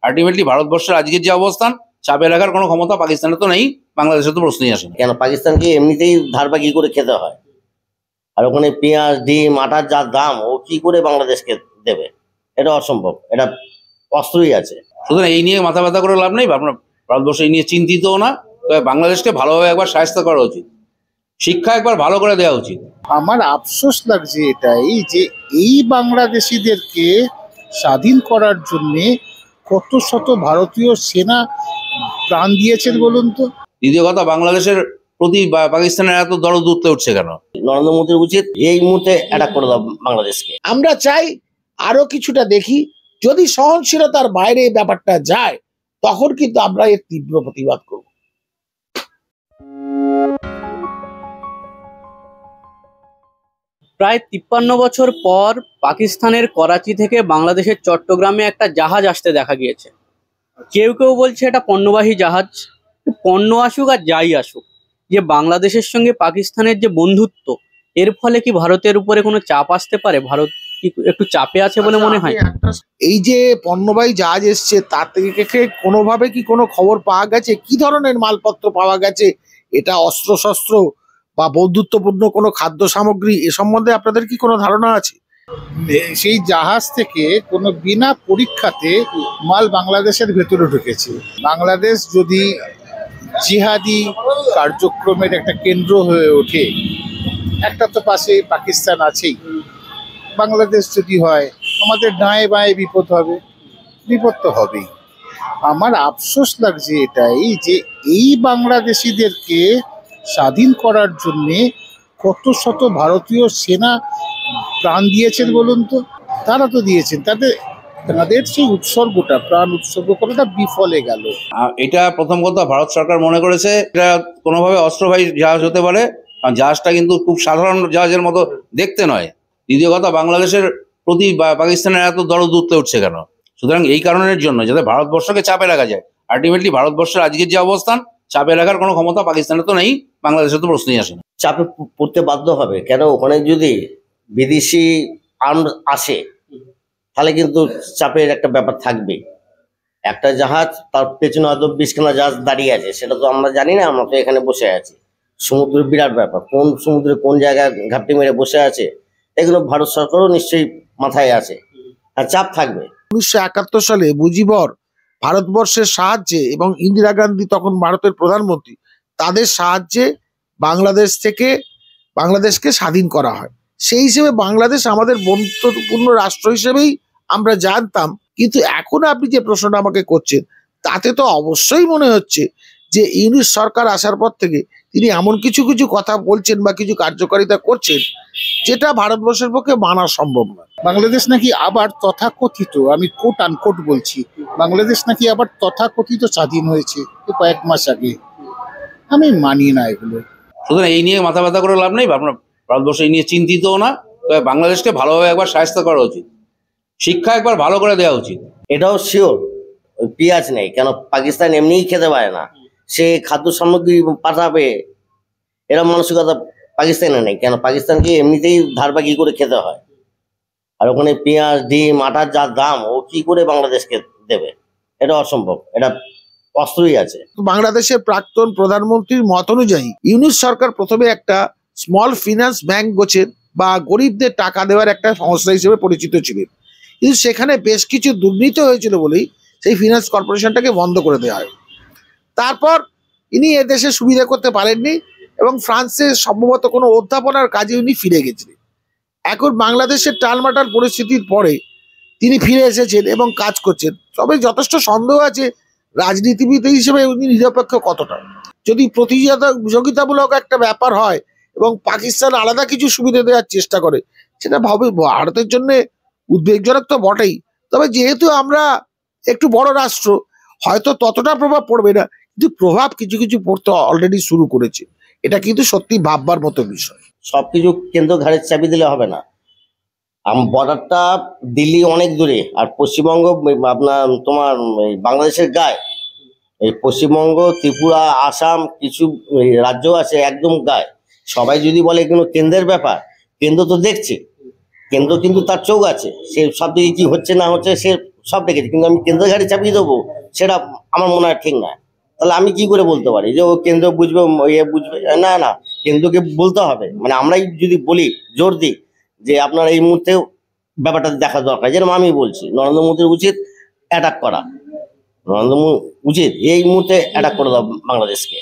Ultimately ভারতবর্ষের আজকের যে অবস্থান, চাপে রাখার কোনো ক্ষমতা পাকিস্তানের তো নেই, বাংলাদেশের তো প্রশ্নই আসে না। কেন পাকিস্তানকে এমনিতেই ধারবাকি করে খেতে হয়, আর ওখানে পেঁয়াজ ডিম আটার যা দাম, ও কি করে বাংলাদেশকে দেবে? এটা অসম্ভব, এটা অস্ত্রই আছে। সুতরাং এই নিয়ে মাথা ব্যথা করে লাভ নেই। আপনার ভারতবর্ষ এই নিয়ে চিন্তিতও না, তবে বাংলাদেশকে ভালোভাবে একবার সাহায্য করা উচিত, শিক্ষা একবার ভালো করে দেওয়া উচিত। আমার আফসোস লাগছে এটাই যে এই বাংলাদেশিদেরকে স্বাধীন করার জন্য কত শত ভারতীয় সেনা প্রাণ দিয়েছেন বলুন তো। দ্বিতীয় কথা, বাংলাদেশের প্রতি পাকিস্তানের এত দরদ উঠতে উঠছে কেন? নরেন্দ্র মোদীর উচিত এই মুহূর্তে অ্যাটাক করে দাও বাংলাদেশকে। আমরা চাই আরো কিছুটা দেখি, যদি সহনশীলতার বাইরে এই ব্যাপারটা যায় তখন কিন্তু আমরা এর তীব্র প্রতিবাদ করব। প্রায় 53 বছর পর পাকিস্তানের করাচি থেকে বাংলাদেশের চট্টগ্রামে একটা জাহাজ আসতে দেখা গিয়েছে। কেউ কেউ বলছে এটা পণ্যবাহী জাহাজ। পণ্য আসুক আর যাই আসুক, যে বাংলাদেশের সঙ্গে পাকিস্তানের যে বন্ধুত্ব, এর ফলে কি ভারতের উপরে কোনো চাপ আসতে পারে? ভারত কি একটু চাপে আছে বলে মনে হয়? এই যে পণ্যবাহী জাহাজ এসছে, তার থেকে কোনোভাবে কি কোনো খবর পাওয়া গেছে? কি ধরনের মালপত্র পাওয়া গেছে? এটা অস্ত্রশস্ত্র বা বন্ধুত্বপূর্ণ কোনো খাদ্য সামগ্রী, এ সম্বন্ধে আপনাদের কি কোনো ধারণা আছে? সেই জাহাজ থেকে কোনো বিনা পরীক্ষাতে মাল বাংলাদেশের ভেতরে ঢুকেছে। বাংলাদেশ যদি জিহাদি কার্যক্রমের একটা কেন্দ্র হয়ে ওঠে, একটা তো পাশে পাকিস্তান আছেই, বাংলাদেশ যদি হয় আমাদের ডায়ে বাঁয়ে বিপদ হবে, বিপদ তো হবেই। আমার আফসোস লাগছে এটাই যে এই বাংলাদেশিদেরকে স্বাধীন করার জন্যে কত শত ভারতীয় সেনা প্রাণ দিয়েছেন বলুন তো। তারা তো দিয়েছেন, তাদের সেই উৎসর্গটা, প্রাণ উৎসর্গ করাটা বিফলে গেল। এটা প্রথম কথা, ভারত সরকার মনে করেছে এটা কোনোভাবে অস্ত্রবাহী জাহাজ হতে পারে, কারণ জাহাজটা কিন্তু খুব সাধারণ জাহাজের মতো দেখতে নয়। দ্বিতীয় কথা, বাংলাদেশের প্রতি পাকিস্তানের এত দরদ উঠতে উঠছে কেন? সুতরাং এই কারণের জন্য, যাতে ভারতবর্ষকে চাপে রাখা যায়। আলটিমেটলি ভারতবর্ষের আজকের যে অবস্থান, চাপে রাখার কোনো ক্ষমতা পাকিস্তানের তো নেই, বাংলাদেশের তো প্রশ্নই আসে না। চাপে পড়তে বাধ্য হবে, কেন ওখানে যদি বিদেশি আর্ম আসে তাহলে কিন্তু চাপের একটা ব্যাপার থাকবে। একটা জাহাজ, তার পেছনে হয়তো 20খানা জাহাজ দাঁড়িয়ে আছে, সেটা তো আমরা জানি না, আমরা তো এখানে বসে আছি। সমুদ্রের বিরাট ব্যাপার, কোন সমুদ্রে কোন জায়গায় ঘাপটি মেরে বসে আছে, এগুলো ভারত সরকারও নিশ্চয়ই মাথায় আছে, আর চাপ থাকবে। 1971 সালে মুজিবর ভারতবর্ষের সাহায্যে এবং ইন্দিরা গান্ধী তখন ভারতের প্রধানমন্ত্রী, তাদের সাহায্যে বাংলাদেশকে স্বাধীন করা হয়। সেই হিসেবে বাংলাদেশ আমাদের বন্ধুত্বপূর্ণ রাষ্ট্র হিসেবেই আমরা জানতাম। কিন্তু এখন আপনি যে প্রশ্নটা আমাকে করছেন, তাতে তো অবশ্যই মনে হচ্ছে যে ইউনিশ সরকার আসার পর থেকে তিনি এমন কিছু কিছু কথা বলছেন বা কিছু কার্যকারিতা করছেন যেটা ভারতবর্ষের পক্ষে মানা সম্ভব নয়। বাংলাদেশ নাকি আবার তথাকথিত, আমি কোট আনকোট বলছি, বাংলাদেশ নাকি আবার তথাকথিত স্বাধীন হয়েছে কয়েক মাস আগে। আমি মানি না এগুলো। সুতরাং এই নিয়ে মাথা ব্যথা করে লাভ নেই। আপনার ভারতবর্ষ এই নিয়ে চিন্তিতও না, তবে বাংলাদেশকে ভালোভাবে একবার সাহায্য করা উচিত, শিক্ষা একবার ভালো করে দেওয়া উচিত। এটাও শিওর, পেঁয়াজ নেই কেন পাকিস্তান এমনিই খেতে পারে না, সে খাদ্য সামগ্রী পাঠাবে, এরা মানসিকতা পাকিস্তানে নেই। কেন পাকিস্তানকে এমনিতেই ধারবাকি করে খেতে হয়, আর ওখানে পেঁয়াজ ডিম আটার যা দাম, ও কি করে বাংলাদেশকে দেবে? এটা অসম্ভব, এটা অস্ত্রই আছে। বাংলাদেশের প্রাক্তন প্রধানমন্ত্রীর মত অনুযায়ী ইউনিশ সরকার প্রথমে একটা স্মল ফিনান্স ব্যাংক গোছেন বা গরিবদের টাকা দেওয়ার একটা সংস্থা হিসেবে পরিচিত ছিলেন, কিন্তু সেখানে বেশ কিছু দুর্নীতি হয়েছিল বলেই সেই ফিনান্স কর্পোরেশনটাকে বন্ধ করে দেওয়া হয়। তারপর ইনি এদেশে সুবিধা করতে পারেননি এবং ফ্রান্সে সম্ভবত কোনো অধ্যাপনার কাজে উনি ফিরে গেছিলেন। এখন বাংলাদেশের টালমাটাল পরিস্থিতির পরে তিনি ফিরে এসেছেন এবং কাজ করছেন। তবে যথেষ্ট সন্দেহ আছে রাজনীতিবিদ হিসেবে উনি নিরপেক্ষ কতটা। যদি প্রতিযোগিতামূলক একটা ব্যাপার হয় এবং পাকিস্তান আলাদা কিছু সুবিধা দেওয়ার চেষ্টা করে, সেটা ভারতের জন্য উদ্বেগজনক তো বটেই। তবে যেহেতু আমরা একটু বড় রাষ্ট্র, হয়তো ততটা প্রভাব পড়বে না, কিন্তু প্রভাব কিছু কিছু পড়তে অলরেডি শুরু করেছে। এটা কিন্তু সত্যি ভাববার মতো বিষয়। সবকিছু কেন্দ্র ঘাড়ের চাবি দিলে হবে না। বর্ডারটা দিল্লি অনেক দূরে, আর পশ্চিমবঙ্গ আপনার তোমার বাংলাদেশের গায়ে। এই পশ্চিমবঙ্গ, ত্রিপুরা, আসাম কিছু রাজ্য আছে একদম গায়ে। সবাই যদি বলে কোনো কেন্দ্রের ব্যাপার, কেন্দ্র তো দেখছে, কেন্দ্র কিন্তু তার চোখ আছে, সে সব দিকে কি হচ্ছে না হচ্ছে সে সব দেখেছি, কিন্তু আমি কেন্দ্রের ঘাড়ে চাপিয়ে দেবো সেটা আমার মনে হয় ঠিক না। তাহলে আমি কি করে বলতে পারি যে ও কেন্দ্র বুঝবে, ইয়ে বুঝবে? না না, কেন্দ্রকে বলতে হবে। মানে আমরাই যদি বলি, জোর দিই যে আপনার এই মুহূর্তে ব্যাপারটা দেখা দরকার, যেরকম আমি বলছি নরেন্দ্র মোদীর উচিত অ্যাটাক করা, নরেন্দ্র মোদী উচিত এই মুহূর্তে অ্যাটাক করে দাও বাংলাদেশকে।